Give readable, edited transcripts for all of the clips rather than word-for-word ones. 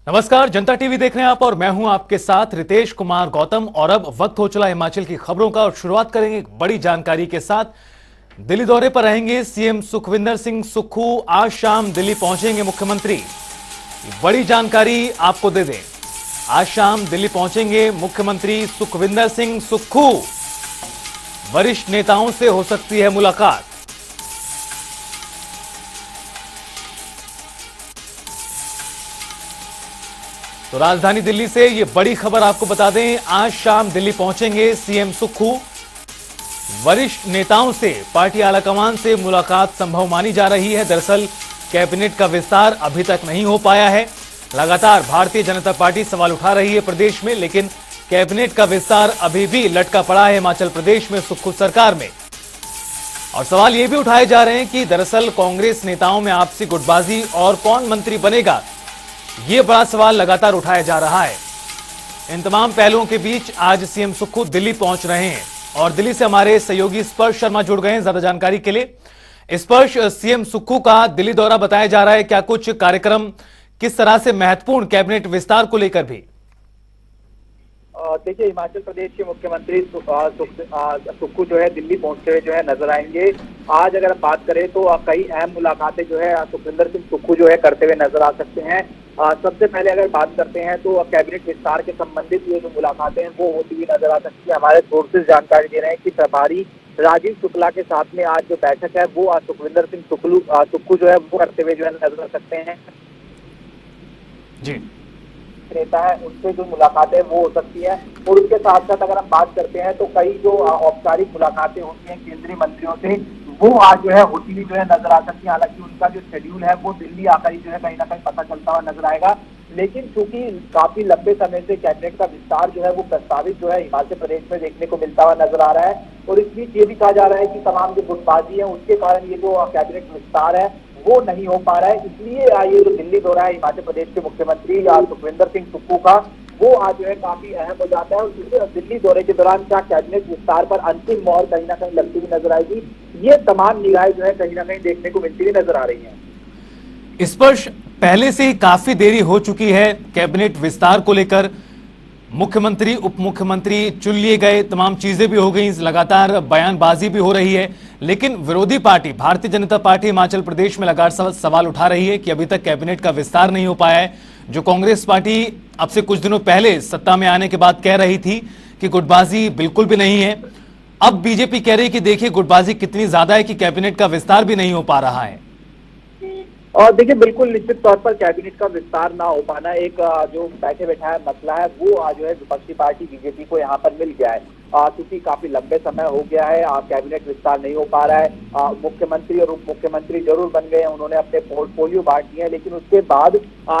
नमस्कार, जनता टीवी देख रहे हैं आप और मैं हूं आपके साथ रितेश कुमार गौतम। और अब वक्त हो चला हिमाचल की खबरों का और शुरुआत करेंगे एक बड़ी जानकारी के साथ। दिल्ली दौरे पर रहेंगे सीएम सुखविंदर सिंह सुक्खू। आज शाम दिल्ली पहुंचेंगे मुख्यमंत्री। बड़ी जानकारी आपको दे दें, आज शाम दिल्ली पहुंचेंगे मुख्यमंत्री सुखविंदर सिंह सुक्खू। वरिष्ठ नेताओं से हो सकती है मुलाकात। तो राजधानी दिल्ली से ये बड़ी खबर आपको बता दें, आज शाम दिल्ली पहुंचेंगे सीएम सुक्खू। वरिष्ठ नेताओं से, पार्टी आलाकमान से मुलाकात संभव मानी जा रही है। दरअसल कैबिनेट का विस्तार अभी तक नहीं हो पाया है। लगातार भारतीय जनता पार्टी सवाल उठा रही है प्रदेश में, लेकिन कैबिनेट का विस्तार अभी भी लटका पड़ा है हिमाचल प्रदेश में सुक्खू सरकार में। और सवाल ये भी उठाए जा रहे हैं कि दरअसल कांग्रेस नेताओं में आपसी गुटबाजी और कौन मंत्री बनेगा, ये बड़ा सवाल लगातार उठाया जा रहा है। इन तमाम पहलुओं के बीच आज सीएम सुक्खू दिल्ली पहुंच रहे हैं और दिल्ली से हमारे सहयोगी स्पर्श शर्मा जुड़ गए हैं ज्यादा जानकारी के लिए। स्पर्श, सीएम सुक्खू का दिल्ली दौरा बताया जा रहा है, क्या कुछ कार्यक्रम किस तरह से महत्वपूर्ण कैबिनेट विस्तार को लेकर भी? देखिए, हिमाचल प्रदेश के मुख्यमंत्री सुक्खू जो है दिल्ली पहुंचते हुए जो है नजर आएंगे। आज अगर बात करें तो कई अहम मुलाकातें जो है सुखविंदर सिंह सुक्खू जो है करते हुए नजर आ सकते हैं। सबसे पहले अगर बात करते हैं तो कैबिनेट विस्तार के संबंधित ये जो मुलाकातें हैं वो होती हुई नजर आ सकती है। हमारे सोर्सेज जानकारी दे रहे हैं कि प्रभारी राजीव शुक्ला के साथ में आज जो बैठक है वो सुखविंदर सिंह सुक्खू जो है वो करते हुए जो है नजर आ सकते हैं। जी, नेता है उनसे जो मुलाकातें वो हो सकती है। और उसके साथ साथ अगर हम बात करते हैं तो कई जो औपचारिक मुलाकातें होती हैं केंद्रीय मंत्रियों से, वो आज जो है होती हुई जो है नजर आ सकती है। हालांकि उनका जो शेड्यूल है वो दिल्ली आकर ही जो है कहीं ना कहीं पता चलता हुआ नजर आएगा। लेकिन चूंकि काफी लंबे समय से कैबिनेट का विस्तार जो है वो प्रस्तावित जो है हिमाचल प्रदेश में देखने को मिलता हुआ नजर आ रहा है। और इस बीच ये भी कहा जा रहा है कि तमाम जो गुटबाजी है उसके कारण ये जो कैबिनेट विस्तार है वो नहीं हो पा रहा है। इसलिए ये जो दिल्ली दौरा है हिमाचल प्रदेश के मुख्यमंत्री सुखविंदर सिंह सुक्खू का, वो आज जो है काफी अहम हो जाता है। और दिल्ली दौरे के दौरान क्या कैबिनेट विस्तार पर अंतिम मोहर कहीं ना कहीं लगती हुई नजर आएगी, ये तमाम निगाहें जो है कहीं ना कहीं देखने को मिलती हुई नजर आ रही है। स्पर्श, पहले से ही काफी देरी हो चुकी है कैबिनेट विस्तार को लेकर। मुख्यमंत्री, उप मुख्यमंत्री चुन लिए गए, तमाम चीजें भी हो गई, लगातार बयानबाजी भी हो रही है। लेकिन विरोधी पार्टी भारतीय जनता पार्टी हिमाचल प्रदेश में लगातार सवाल उठा रही है कि अभी तक कैबिनेट का विस्तार नहीं हो पाया है। जो कांग्रेस पार्टी अब से कुछ दिनों पहले सत्ता में आने के बाद कह रही थी कि गुटबाजी बिल्कुल भी नहीं है, अब बीजेपी कह रही है कि देखिए गुटबाजी कितनी ज्यादा है कि कैबिनेट का विस्तार भी नहीं हो पा रहा है। और देखिए, बिल्कुल निश्चित तौर पर कैबिनेट का विस्तार ना हो पाना एक जो बैठे बैठाया मसला है वो जो है विपक्षी पार्टी बीजेपी को यहाँ पर मिल गया है। क्योंकि काफी लंबे समय हो गया है कैबिनेट विस्तार नहीं हो पा रहा है। मुख्यमंत्री और उप मुख्यमंत्री जरूर बन गए हैं, उन्होंने अपने पोर्टफोलियो बांट दिए हैं, लेकिन उसके बाद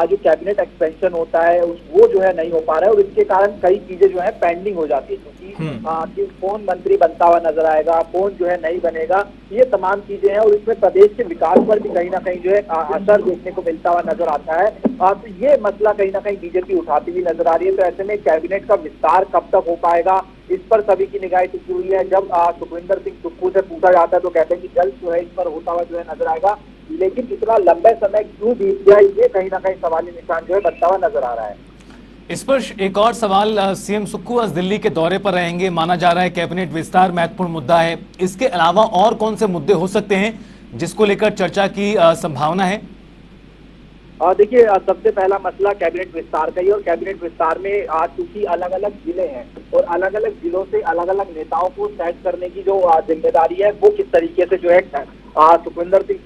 जो कैबिनेट एक्सपेंशन होता है वो जो है नहीं हो पा रहा है। और इसके कारण कई चीजें जो है पेंडिंग हो जाती है, क्योंकि कौन मंत्री बनता हुआ नजर आएगा, कौन जो है नहीं बनेगा, ये तमाम चीजें हैं। और इसमें प्रदेश के विकास पर भी कहीं ना कहीं जो है असर देखने को मिलता हुआ नजर आता है। तो ये मसला कहीं ना कहीं बीजेपी उठाती हुई नजर आ रही है। तो ऐसे में कैबिनेट का विस्तार कब तक हो पाएगा, इस पर सभी की निगाहें टिकी हुई है। जब सुखविंदर सिंह सुक्खू से पूछा जाता है तो कहते हैं कि जल्द जो है इस पर होता हुआ जो है नजर आएगा। लेकिन इतना लंबे समय क्यों बीत गया, ये कहीं ना कहीं सवाली निशान जो है बनता हुआ नजर आ रहा है। इस पर एक और सवाल, सीएम सुक्खू आज दिल्ली के दौरे पर रहेंगे, माना जा रहा है कैबिनेट विस्तार महत्वपूर्ण मुद्दा है। इसके अलावा और कौन से मुद्दे हो सकते हैं जिसको लेकर चर्चा की संभावना है? देखिए, सबसे पहला मसला कैबिनेट विस्तार का ही। और कैबिनेट विस्तार में आज चूंकि अलग अलग जिले हैं और अलग अलग जिलों से अलग अलग नेताओं को सेट करने की जो जिम्मेदारी है वो किस तरीके से जो है सुखविंदर सिंह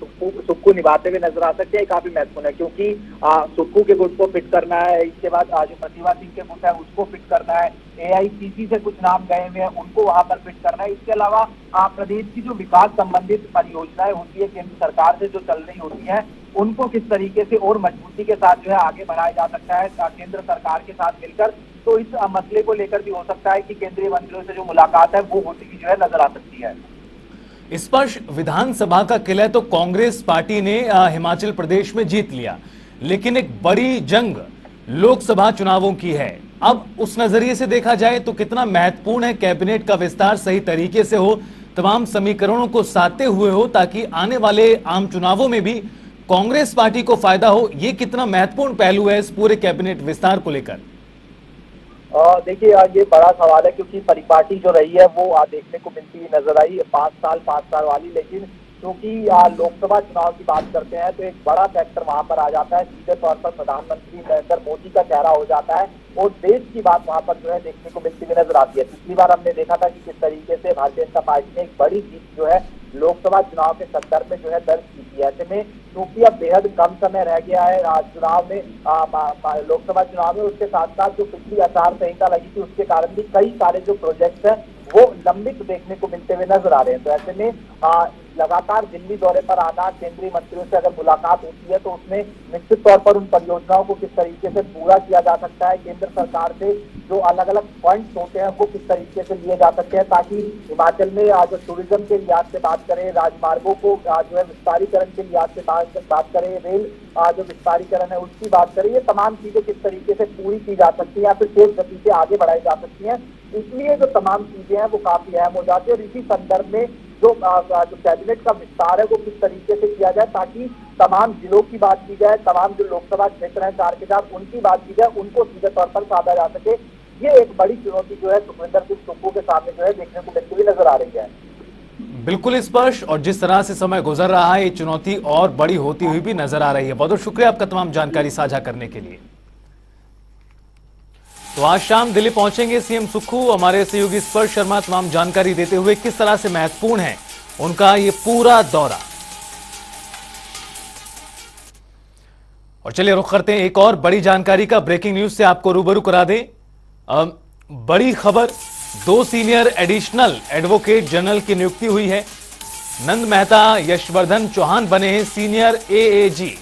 सुक्खू निभाते हुए नजर आ सकते हैं, काफी महत्वपूर्ण है। क्योंकि सुक्खू के गुट को फिट करना है, इसके बाद जो प्रतिभा सिंह के गुट है उसको फिट करना है, एआईसीसी से कुछ नाम गए हुए हैं उनको वहां पर फिट करना है। इसके अलावा प्रदेश की जो विकास संबंधित परियोजनाएं होती है केंद्र सरकार से जो चल रही होती है, उनको किस तरीके से और मजबूती के साथ जो है आगे बढ़ाया जा सकता है केंद्र सरकार के साथ मिलकर। तो इस मसले को लेकर भी हो सकता है कि केंद्रीय मंत्रियों से जो मुलाकात है वो होती हुई जो है नजर आ सकती है। स्पर्श, विधानसभा का किला तो कांग्रेस पार्टी ने हिमाचल प्रदेश में जीत लिया, लेकिन एक बड़ी जंग लोकसभा चुनावों की है। अब उस नजरिए से देखा जाए तो कितना महत्वपूर्ण है कैबिनेट का विस्तार सही तरीके से हो, तमाम समीकरणों को साधते हुए हो, ताकि आने वाले आम चुनावों में भी कांग्रेस पार्टी को फायदा हो, ये कितना महत्वपूर्ण पहलू है इस पूरे कैबिनेट विस्तार को लेकर? देखिए, ये बड़ा सवाल है क्योंकि परिपाटी जो रही है वो देखने को मिलती हुई नजर आई 5 साल वाली। लेकिन क्योंकि लोकसभा चुनाव की बात करते हैं तो एक बड़ा फैक्टर वहां पर आ जाता है, सीधे तौर पर प्रधानमंत्री नरेंद्र मोदी का चेहरा हो जाता है और देश की बात वहां पर जो है देखने को मिलती हुई नजर आती है। पिछली बार हमने देखा था कि किस तरीके से भारतीय जनता पार्टी ने एक बड़ी जीत जो है लोकसभा चुनाव के संदर्भ में जो है दर्ज की थी। ऐसे में क्योंकि अब बेहद कम समय रह गया है चुनाव में, लोकसभा चुनाव में, उसके साथ साथ जो पिछली आचार संहिता लगी थी उसके कारण भी कई सारे जो प्रोजेक्ट्स हैं वो लंबित देखने को मिलते हुए नजर आ रहे हैं। तो ऐसे में लगातार दिल्ली दौरे पर आना, केंद्रीय मंत्रियों से अगर मुलाकात होती है तो उसमें निश्चित तौर पर उन परियोजनाओं को किस तरीके से पूरा किया जा सकता है, केंद्र सरकार से जो अलग अलग पॉइंट्स होते हैं वो किस तरीके से लिए जा सकते हैं, ताकि हिमाचल में जो टूरिज्म के लिहाज से बात करें, राजमार्गों को जो है विस्तारीकरण के लिहाज से बात करें, रेल जो विस्तारीकरण है उसकी बात करें, ये तमाम चीजें किस तरीके से पूरी की जा सकती है या फिर तेज गति से आगे बढ़ाई जा सकती है। इसलिए जो तमाम चीजें हैं वो काफी अहम हो जाती है और इसी संदर्भ में जो कैबिनेट का विस्तार है वो किस तरीके से किया जाए ताकि तमाम जिलों की बात की जाए, तमाम जो लोकसभा क्षेत्र है 4 के 4 उनकी बात की जाए, उनको सीधे तौर पर साधा जा सके। ये एक बड़ी चुनौती जो है सुखविंदर सिंह सुक्खू के सामने जो है देखने को मिलती हुई नजर आ रही है। बिल्कुल स्पष्ट, और जिस तरह से समय गुजर रहा है ये चुनौती और बड़ी होती हुई भी नजर आ रही है। बहुत बहुत शुक्रिया आपका तमाम जानकारी साझा करने के लिए। तो आज शाम दिल्ली पहुंचेंगे सीएम सुक्खू। हमारे सहयोगी स्पर्श शर्मा तमाम जानकारी देते हुए किस तरह से महत्वपूर्ण है उनका ये पूरा दौरा। और चलिए रुख करते हैं एक और बड़ी जानकारी का। ब्रेकिंग न्यूज से आपको रूबरू करा दें। बड़ी खबर, 2 सीनियर एडिशनल एडवोकेट जनरल की नियुक्ति हुई है। नंद मेहता यशवर्धन चौहान बने हैं senior AAG.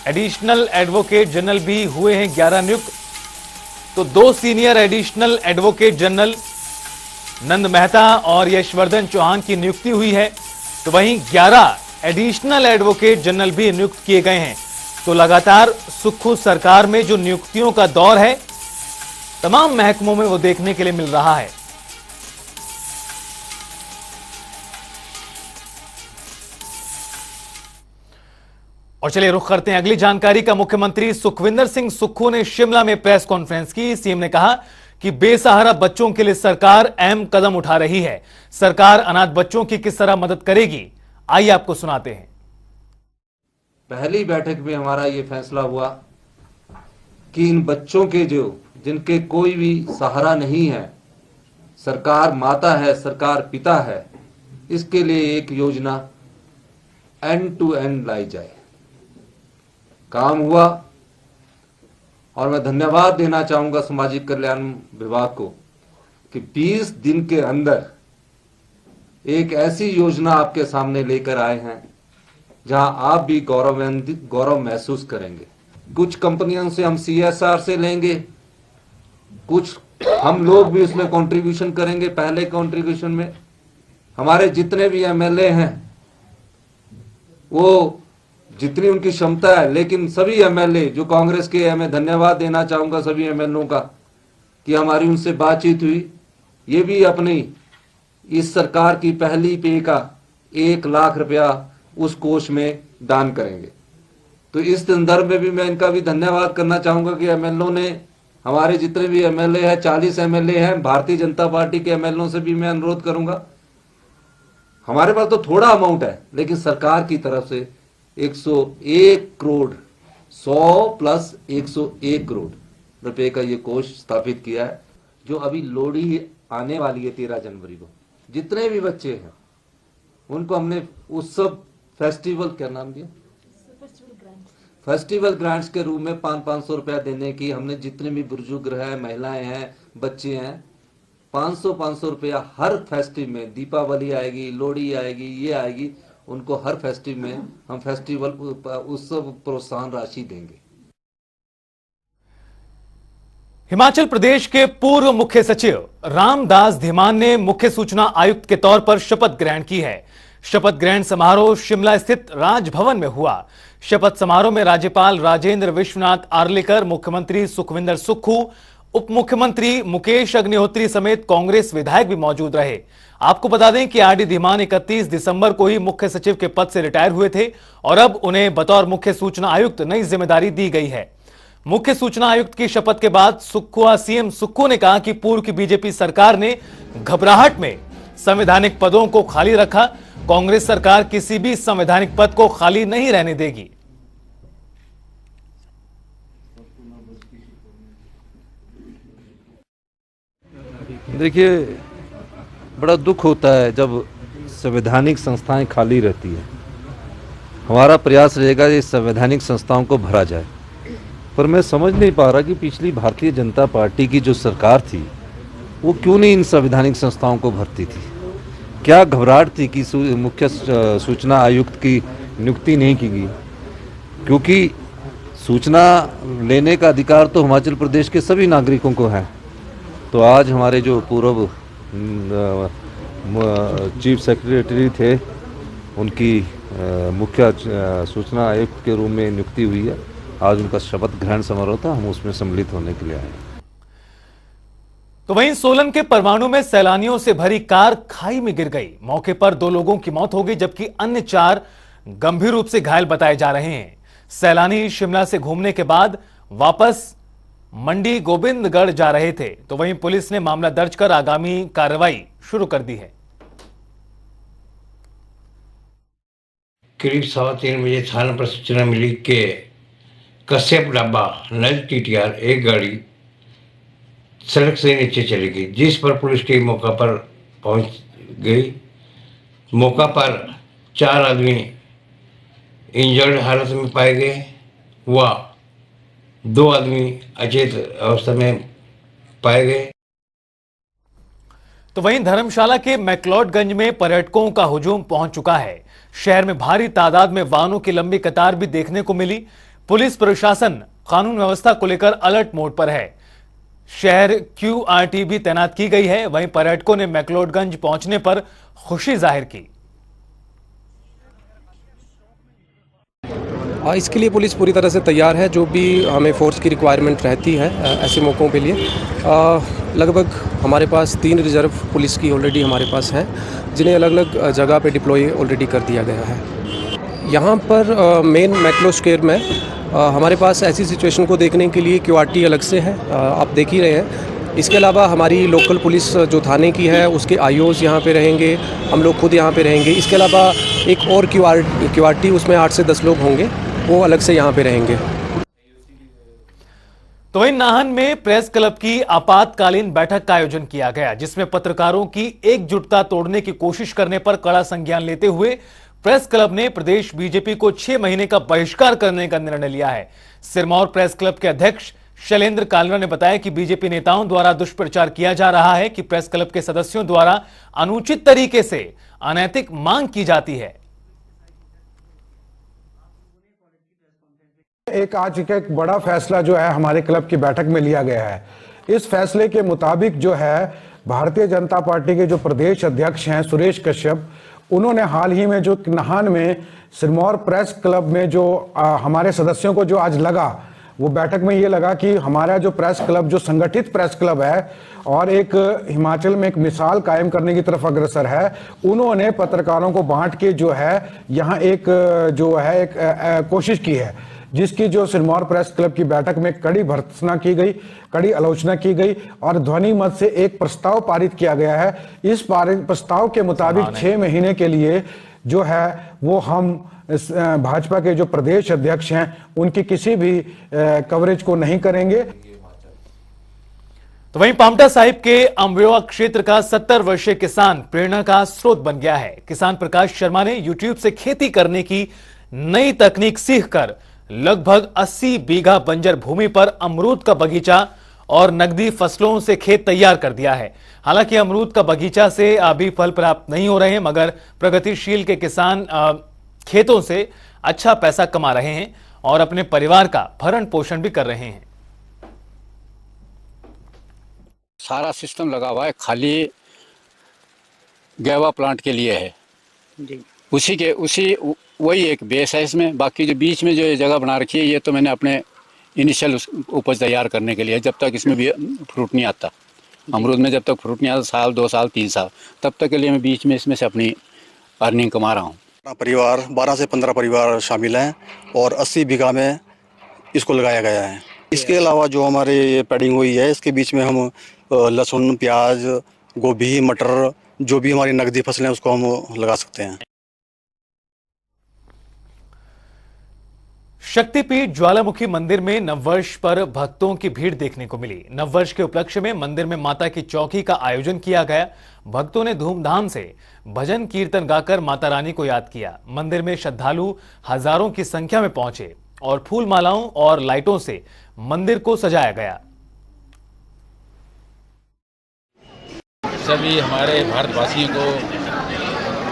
Additional advocate general भी हुए हैं 11 नियुक्त। तो 2 सीनियर एडिशनल एडवोकेट जनरल नंद मेहता और यशवर्धन चौहान की नियुक्ति हुई है, तो वहीं 11 एडिशनल एडवोकेट जनरल भी नियुक्त किए गए हैं। तो लगातार सुक्खू सरकार में जो नियुक्तियों का दौर है तमाम महकमों में वो देखने के लिए मिल रहा है। और चलिए रुख करते हैं अगली जानकारी का। मुख्यमंत्री सुखविंदर सिंह सुक्खू ने शिमला में प्रेस कॉन्फ्रेंस की। सीएम ने कहा कि बेसहारा बच्चों के लिए सरकार अहम कदम उठा रही है। सरकार अनाथ बच्चों की किस तरह मदद करेगी, आइए आपको सुनाते हैं। पहली बैठक में हमारा ये फैसला हुआ कि इन बच्चों के जिनके कोई भी सहारा नहीं है, सरकार माता है, सरकार पिता है, इसके लिए एक योजना एंड टू एंड लाई जाए। काम हुआ और मैं धन्यवाद देना चाहूंगा सामाजिक कल्याण विभाग को कि 20 दिन के अंदर एक ऐसी योजना आपके सामने लेकर आए हैं जहां आप भी गौरव महसूस करेंगे। कुछ कंपनियों से हम CSR से लेंगे, कुछ हम लोग भी उसमें कंट्रीब्यूशन करेंगे। पहले कंट्रीब्यूशन में हमारे जितने भी MLA हैं वो जितनी उनकी क्षमता है, लेकिन सभी MLA जो कांग्रेस के हैं, मैं धन्यवाद देना चाहूंगा सभी MLA का कि हमारी उनसे बातचीत हुई। ये भी अपनी इस सरकार की पहली पे का 1 लाख रुपया उस कोष में दान करेंगे। तो इस संदर्भ में भी मैं इनका भी धन्यवाद करना चाहूंगा कि MLA ने, हमारे जितने भी MLA हैं, 40 MLA हैं, भारतीय जनता पार्टी के MLA से भी मैं अनुरोध करूंगा। हमारे पास तो थोड़ा अमाउंट है, लेकिन सरकार की तरफ से 101 करोड़ 100 प्लस 101 करोड़ रुपए का ये कोष स्थापित किया है, जो अभी लोहड़ी आने वाली है 13 जनवरी को। जितने भी बच्चे हैं उनको हमने उत्सव फेस्टिवल, क्या नाम दिया, फेस्टिवल ग्रांट्स के रूप में 500-500 रुपया देने की हमने, जितने भी बुजुर्ग हैं, महिलाएं हैं, बच्चे हैं, 500-500 रुपया हर फेस्टिव में, दीपावली आएगी, लोहड़ी आएगी, ये आएगी, उनको हर फेस्टिव में हम फेस्टिवल उत्सव प्रोत्साहन राशि देंगे। हिमाचल प्रदेश के पूर्व मुख्य सचिव रामदास धीमान ने मुख्य सूचना आयुक्त के तौर पर शपथ ग्रहण की है। शपथ ग्रहण समारोह शिमला स्थित राजभवन में हुआ। शपथ समारोह में राज्यपाल राजेंद्र विश्वनाथ आर्लेकर, मुख्यमंत्री सुखविंदर सुक्खू, उप मुख्यमंत्री मुकेश अग्निहोत्री समेत कांग्रेस विधायक भी मौजूद रहे। आपको बता दें कि आरडी धीमान 31 दिसंबर को ही मुख्य सचिव के पद से रिटायर हुए थे और अब उन्हें बतौर मुख्य सूचना आयुक्त नई जिम्मेदारी दी गई है। मुख्य सूचना आयुक्त की शपथ के बाद सीएम सुक्खू ने कहा कि पूर्व की बीजेपी सरकार ने घबराहट में संवैधानिक पदों को खाली रखा। कांग्रेस सरकार किसी भी संवैधानिक पद को खाली नहीं रहने देगी। देखिए, बड़ा दुख होता है जब संवैधानिक संस्थाएं खाली रहती है। हमारा प्रयास रहेगा कि संवैधानिक संस्थाओं को भरा जाए, पर मैं समझ नहीं पा रहा कि पिछली भारतीय जनता पार्टी की जो सरकार थी वो क्यों नहीं इन संवैधानिक संस्थाओं को भरती थी। क्या घबराहट थी कि मुख्य सूचना आयुक्त की नियुक्ति नहीं की गई? क्योंकि सूचना लेने का अधिकार तो हिमाचल प्रदेश के सभी नागरिकों को है। तो आज हमारे जो पूर्व चीफ सेक्रेटरी थे, उनकी मुख्य सूचना आयुक्त के रूप में नियुक्ति हुई है। आज उनका शपथ ग्रहण समारोह था, हम उसमें सम्मिलित होने के लिए आए। तो वहीं सोलन के परवाणु में सैलानियों से भरी कार खाई में गिर गई। मौके पर 2 लोगों की मौत हो गई, जबकि अन्य 4 गंभीर रूप से घायल बताए जा रहे हैं। सैलानी शिमला से घूमने के बाद वापस मंडी गोविंदगढ़ जा रहे थे। तो वहीं पुलिस ने मामला दर्ज कर आगामी कार्रवाई शुरू कर दी है। करीब 3:15 बजे थाना पर सूचना मिली कि कश्यप डाबा नल टीटीआर एक गाड़ी सड़क से नीचे चली गई, जिस पर पुलिस टीम मौका पर पहुंच गई। मौका पर 4 आदमी इंजर्ड हालत में पाए गए व 2 आदमी अचेत अवस्था में पाए गए। तो वहीं धर्मशाला के मैक्लोडगंज में पर्यटकों का हुजूम पहुंच चुका है। शहर में भारी तादाद में वाहनों की लंबी कतार भी देखने को मिली। पुलिस प्रशासन कानून व्यवस्था को लेकर अलर्ट मोड पर है। शहर क्यूआरटी भी तैनात की गई है। वहीं पर्यटकों ने मैक्लोडगंज पहुंचने पर खुशी जाहिर की। इसके लिए पुलिस पूरी तरह से तैयार है। जो भी हमें फोर्स की रिक्वायरमेंट रहती है ऐसे मौक़ों के लिए, लगभग हमारे पास 3 रिजर्व पुलिस की ऑलरेडी हमारे पास हैं, जिन्हें अलग अलग जगह पे डिप्लॉय ऑलरेडी कर दिया गया है। यहाँ पर मेन मैक्लो स्क्वायर में हमारे पास ऐसी सिचुएशन को देखने के लिए क्यूआरटी अलग से है, आप देख ही रहे हैं। इसके अलावा हमारी लोकल पुलिस जो थाने की है उसके आईओज़ यहाँ पे रहेंगे, हम लोग खुद यहाँ पे रहेंगे। इसके अलावा एक और क्यूआरटी उसमें 8 से 10 लोग होंगे, वो अलग से यहाँ पे रहेंगे। तो वहीं नाहन में प्रेस क्लब की आपातकालीन बैठक का आयोजन किया गया, जिसमें पत्रकारों की एकजुटता तोड़ने की कोशिश करने पर कड़ा संज्ञान लेते हुए प्रेस क्लब ने प्रदेश बीजेपी को 6 महीने का बहिष्कार करने का निर्णय लिया है। सिरमौर प्रेस क्लब के अध्यक्ष शैलेंद्र कालरा ने बताया कि बीजेपी नेताओं द्वारा दुष्प्रचार किया जा रहा है कि प्रेस क्लब के सदस्यों द्वारा अनुचित तरीके से अनैतिक मांग की जाती है। आज एक बड़ा फैसला जो है हमारे क्लब की बैठक में लिया गया है। इस फैसले के मुताबिक जो है भारतीय जनता पार्टी के जो प्रदेश अध्यक्ष हैं सुरेश कश्यप, उन्होंने हाल ही में जो नाहन में सिरमौर प्रेस क्लब में जो हमारे सदस्यों को जो आज लगा, वो बैठक में ये लगा कि हमारा जो प्रेस क्लब जो संगठित प्रेस क्लब है और एक हिमाचल में एक मिसाल कायम करने की तरफ अग्रसर है, उन्होंने पत्रकारों को बांट के जो है यहाँ एक जो है एक कोशिश की है, जिसकी जो सिरमौर प्रेस क्लब की बैठक में कड़ी भर्त्सना की गई, कड़ी आलोचना की गई और ध्वनि मत से एक प्रस्ताव पारित किया गया है। इस प्रस्ताव के मुताबिक 6 महीने के लिए जो है वो हम भाजपा के जो प्रदेश अध्यक्ष हैं उनकी किसी भी कवरेज को नहीं करेंगे। तो वहीं पांवटा साहिब के अमरोहा क्षेत्र का 70 वर्षीय किसान प्रेरणा का स्रोत बन गया है। किसान प्रकाश शर्मा ने यूट्यूब से खेती करने की नई तकनीक सीखकर लगभग 80 बीघा बंजर भूमि पर अमरूद का बगीचा और नकदी फसलों से खेत तैयार कर दिया है। हालांकि अमरूद का बगीचा से अभी फल प्राप्त नहीं हो रहे हैं, मगर प्रगतिशील के किसान खेतों से अच्छा पैसा कमा रहे हैं और अपने परिवार का भरण पोषण भी कर रहे हैं। सारा सिस्टम लगा हुआ है, खाली गैवा प्लांट के लिए है जी। वही एक बेस है इसमें। बाकी जो बीच में जो जगह बना रखी है ये तो मैंने अपने इनिशियल उपज तैयार करने के लिए, जब तक इसमें भी फ्रूट नहीं आता। अमरूद में जब तक फ्रूट नहीं आता, साल 2 साल 3 साल, तब तक के लिए मैं बीच में इसमें से अपनी अर्निंग कमा रहा हूँ। परिवार 12 से 15 परिवार शामिल हैं और 80 बीघा में इसको लगाया गया है। इसके अलावा जो हमारे ये पैडिंग हुई है, इसके बीच में हम लहसुन, प्याज, गोभी, मटर, जो भी हमारी नकदी फसलें उसको हम लगा सकते हैं। शक्तिपीठ ज्वालामुखी मंदिर में नववर्ष पर भक्तों की भीड़ देखने को मिली। नववर्ष के उपलक्ष्य में मंदिर में माता की चौकी का आयोजन किया गया। भक्तों ने धूमधाम से भजन कीर्तन गाकर माता रानी को याद किया। मंदिर में श्रद्धालु हजारों की संख्या में पहुंचे और फूल मालाओं और लाइटों से मंदिर को सजाया गया। सभी हमारे भारतवासियों को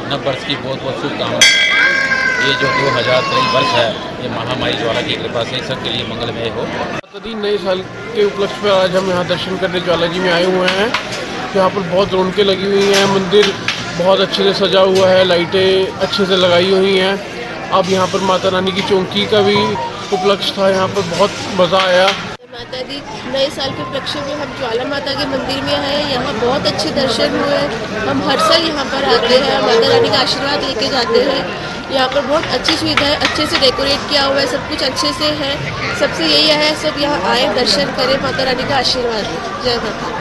नववर्ष की बहुत बहुत शुभकामनाएं। ये जो 2023 वर्ष है, ये महामारी ज्वाला की कृपा से सबके लिए मंगलमय हो। नए साल के उपलक्ष्य पर आज हम यहाँ दर्शन करने ज्वाला जी में आए हुए हैं। यहाँ पर बहुत रौनकें लगी हुई हैं, मंदिर बहुत अच्छे से सजा हुआ है, लाइटें अच्छे से लगाई हुई हैं। अब यहाँ पर माता रानी की चौकी का भी उपलक्ष्य था, यहाँ पर बहुत मज़ा आया। माता दी नए साल के उपलक्ष्य में हम ज्वाला माता के मंदिर में आए। यहाँ बहुत अच्छे दर्शन हुए। हम हर साल यहाँ पर आते हैं, माता रानी का आशीर्वाद लेके जाते हैं। यहाँ पर बहुत अच्छी सुविधा है, अच्छे से डेकोरेट किया हुआ है, सब कुछ अच्छे से है। सबसे यही है, सब यहाँ आए, दर्शन करें, माता रानी का आशीर्वाद। जय माता।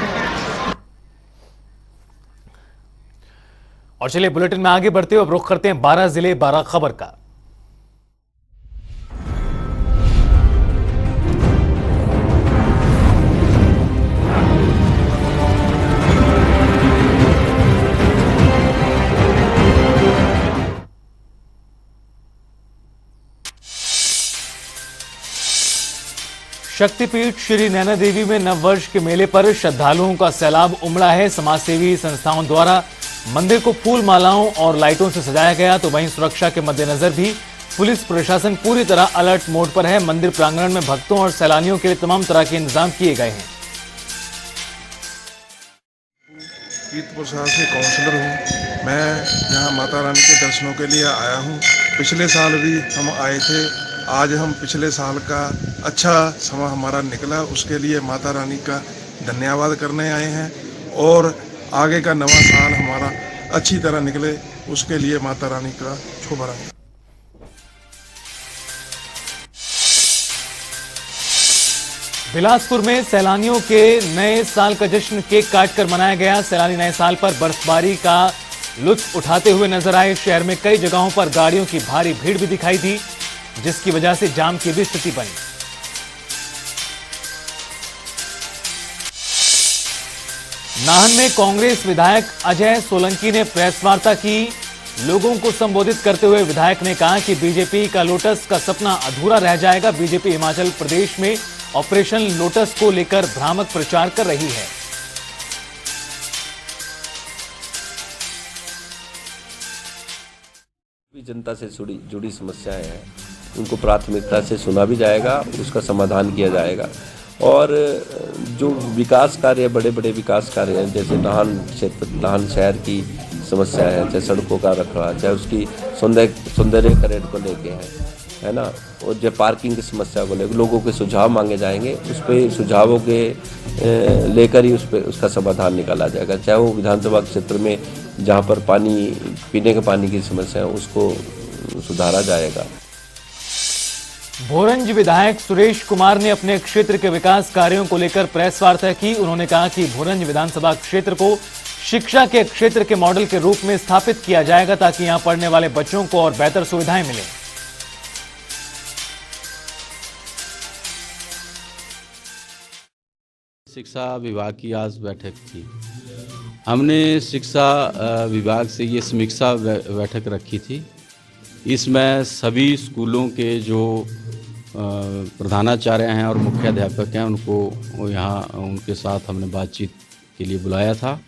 और चलिए बुलेटिन में आगे बढ़ते हुए अब रुख करते हैं 12 जिले 12 खबर का। शक्तिपीठ श्री नैना देवी में नववर्ष के मेले पर श्रद्धालुओं का सैलाब उमड़ा है। समाजसेवी संस्थाओं द्वारा मंदिर को फूल मालाओं और लाइटों से सजाया गया, तो वहीं सुरक्षा के मद्देनजर भी पुलिस प्रशासन पूरी तरह अलर्ट मोड पर है। मंदिर प्रांगण में भक्तों और सैलानियों के लिए तमाम तरह के इंतजाम किए गए हैं। कीर्तपुर शहर से काउंसलर हूँ। मैं यहाँ माता रानी के दर्शनों के लिए आया हूँ। पिछले साल भी हम आए थे। आज हम पिछले साल का अच्छा समय हमारा निकला, उसके लिए माता रानी का धन्यवाद करने आए हैं और आगे का नवा साल हमारा अच्छी तरह निकले, उसके लिए माता रानी का शुभ रंग। बिलासपुर में सैलानियों के नए साल का जश्न केक काटकर मनाया गया। सैलानी नए साल पर बर्फबारी का लुत्फ उठाते हुए नजर आए। शहर में कई जगहों पर गाड़ियों की भारी भीड़ भी दिखाई दी, जिसकी वजह से जाम की भी स्थिति बनी। नाहन में कांग्रेस विधायक अजय सोलंकी ने प्रेस वार्ता की। लोगों को संबोधित करते हुए विधायक ने कहा कि बीजेपी का लोटस का सपना अधूरा रह जाएगा। बीजेपी हिमाचल प्रदेश में ऑपरेशन लोटस को लेकर भ्रामक प्रचार कर रही है। जनता से जुड़ी समस्याएं हैं, उनको प्राथमिकता से सुना भी जाएगा, उसका समाधान किया जाएगा। और जो विकास कार्य, बड़े बड़े विकास कार्य हैं, जैसे नाहन क्षेत्र, नाहन शहर की समस्या है, चाहे सड़कों का रखरखाव, चाहे उसकी सौंदर्यकरण को लेके है ना, और जो पार्किंग की समस्या को लेकर लोगों के सुझाव मांगे जाएंगे, उस पर सुझावों के लेकर ही उसका समाधान निकाला जाएगा। चाहे वो विधानसभा क्षेत्र में जहाँ पर पानी, पीने के पानी की समस्या है, उसको सुधारा जाएगा। भोरंज विधायक सुरेश कुमार ने अपने क्षेत्र के विकास कार्यों को लेकर प्रेस वार्ता की। उन्होंने कहा कि भोरंज विधानसभा क्षेत्र को शिक्षा के क्षेत्र के मॉडल के रूप में स्थापित किया जाएगा, ताकि यहां पढ़ने वाले बच्चों को और बेहतर सुविधाएं मिलें। शिक्षा विभाग की आज बैठक थी। हमने शिक्षा विभाग से ये समीक्षा बैठक रखी थी। इसमें सभी स्कूलों के जो प्रधानाचार्य हैं और मुख्याध्यापक हैं, उनको यहाँ उनके साथ हमने बातचीत के लिए बुलाया था।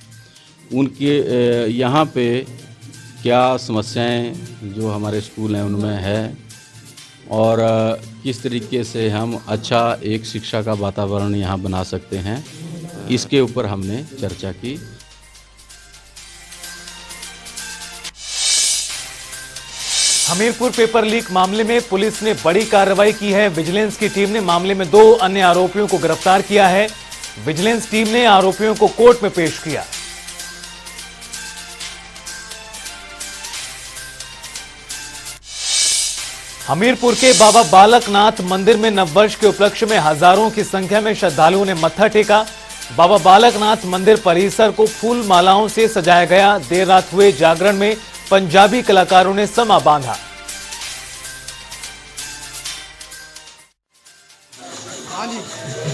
उनके यहाँ पे क्या समस्याएं जो हमारे स्कूल हैं उनमें है और किस तरीके से हम अच्छा एक शिक्षा का वातावरण यहाँ बना सकते हैं, इसके ऊपर हमने चर्चा की। हमीरपुर पेपर लीक मामले में पुलिस ने बड़ी कार्रवाई की है। विजिलेंस की टीम ने मामले में 2 अन्य आरोपियों को गिरफ्तार किया है। विजिलेंस टीम ने आरोपियों को कोर्ट में पेश किया। हमीरपुर के बाबा बालकनाथ मंदिर में नववर्ष के उपलक्ष्य में हजारों की संख्या में श्रद्धालुओं ने मत्था टेका। बाबा बालकनाथ मंदिर परिसर को फूल मालाओं से सजाया गया। देर रात हुए जागरण में पंजाबी कलाकारों ने समा बांधा।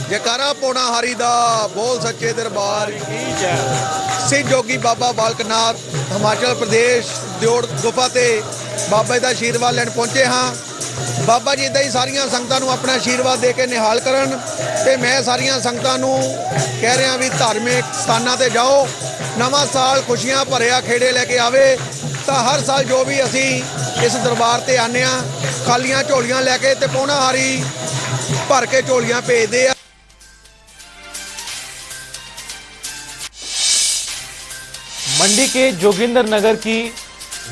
जयकारा पौना हरि दा बोल सच्चे दरबार की जय। सिंह जोगी बाबा बालकनाथ हिमाचल प्रदेश दियोड़ गुफा ते बाबा जी का आशीर्वाद लैन पहुंचे हाँ। बाबा जी इदा ही सारिया संगतां नूं अपना आशीर्वाद दे के निहाल करन ते मैं सारिया संगतां नूं कह रहा भी धार्मिक स्थानां ते जाओ। नवां साल खुशियां भरिया खेड़े लैके आवे तो हर साल जो भी असी इस दरबार ते आने खालियां झोलियां लैके ते पौना हारी भर के झोलियां भेजते हैं। मंडी के जोगिंदर नगर की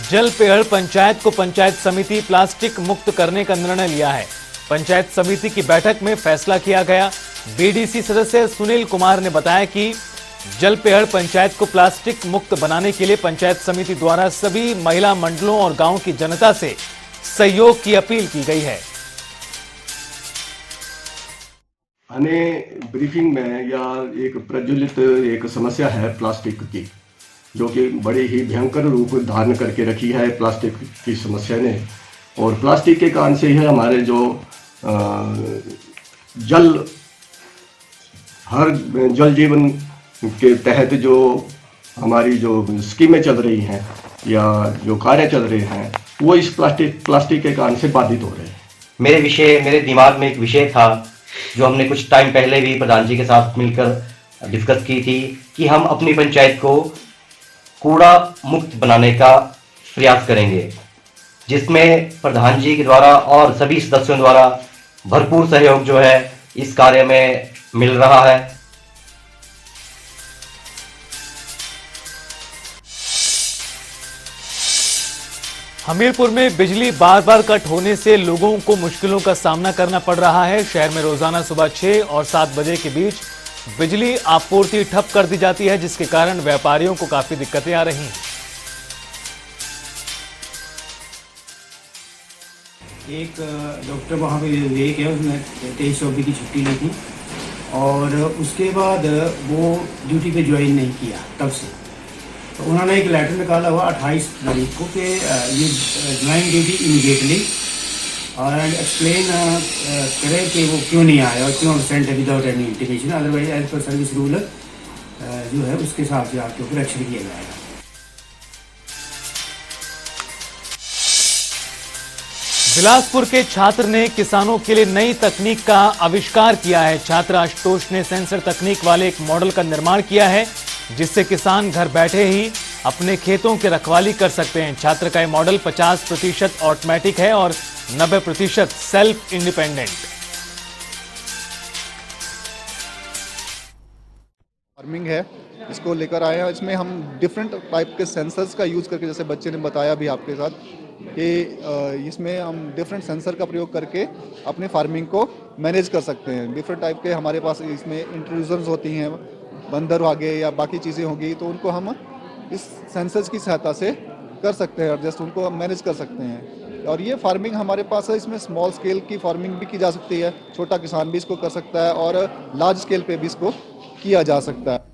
जलपेहड़ पंचायत को पंचायत समिति प्लास्टिक मुक्त करने का निर्णय लिया है। पंचायत समिति की बैठक में फैसला किया गया। बीडीसी सदस्य सुनील कुमार ने बताया कि जलपेहड़ पंचायत को प्लास्टिक मुक्त बनाने के लिए पंचायत समिति द्वारा सभी महिला मंडलों और गांव की जनता से सहयोग की अपील की गई है। हमें ब्रीफिंग में या एक प्रज्वलित एक समस्या है प्लास्टिक की, जो कि बड़ी ही भयंकर रूप धारण करके रखी है प्लास्टिक की समस्या ने। और प्लास्टिक के कारण से ही हमारे जो जल जीवन के तहत जो हमारी जो स्कीमें चल रही हैं या जो कार्य चल रहे हैं वो इस प्लास्टिक के कारण से बाधित हो रहे हैं। मेरे दिमाग में एक विषय था जो हमने कुछ टाइम पहले भी प्रधान जी के साथ मिलकर डिस्कस की थी कि हम अपनी पंचायत को कूड़ा मुक्त बनाने का प्रयास करेंगे, जिसमें प्रधान जी के द्वारा और सभी सदस्यों द्वारा भरपूर सहयोग जो है इस कार्य में मिल रहा है। हमीरपुर में बिजली बार बार कट होने से लोगों को मुश्किलों का सामना करना पड़ रहा है। शहर में रोजाना सुबह 6 और 7 बजे के बीच बिजली आपूर्ति ठप कर दी जाती है, जिसके कारण व्यापारियों को काफी दिक्कतें आ रही हैं। एक डॉक्टर वहाँ पे ले गया, उसने 23-24 की छुट्टी ली थी और उसके बाद वो ड्यूटी पे ज्वाइन नहीं किया। तब से तो उन्होंने एक लेटर निकाला हुआ 28 तारीख को कि ये ज्वाइन ड्यूटी इमीडिएटली और एक्सप्लेन करें कि वो क्यों नहीं आया और क्यों एब्सेंट है without any intimation. Otherwise as per service rule जो है उसके हिसाब से आपके ऊपर एक्शन किया जाएगा। बिलासपुर के छात्र ने किसानों के लिए नई तकनीक का आविष्कार किया है। छात्र आशुतोष ने सेंसर तकनीक वाले एक मॉडल का निर्माण किया है, जिससे किसान घर बैठे ही अपने खेतों की रखवाली कर सकते हैं। छात्र का यह मॉडल 50% ऑटोमेटिक है और 90% सेल्फ इंडिपेंडेंट। फार्मिंग है, इसको लेकर आए हैं। इसमें हम डिफरेंट टाइप के सेंसर्स का यूज़ करके, जैसे बच्चे ने बताया भी आपके साथ कि इसमें हम डिफरेंट सेंसर का प्रयोग करके अपने फार्मिंग को मैनेज कर सकते हैं। डिफरेंट टाइप के हमारे पास इसमें इंट्रूजन्स होती हैं, बंदर आगे या बाकी चीज़ें होंगी, तो उनको हम इस सेंसर्स की सहायता से कर सकते हैं, एडजस्ट उनको हम मैनेज कर सकते हैं। और ये फार्मिंग हमारे पास है, इसमें स्मॉल स्केल की फार्मिंग भी की जा सकती है, छोटा किसान भी इसको कर सकता है और लार्ज स्केल पे भी इसको किया जा सकता है।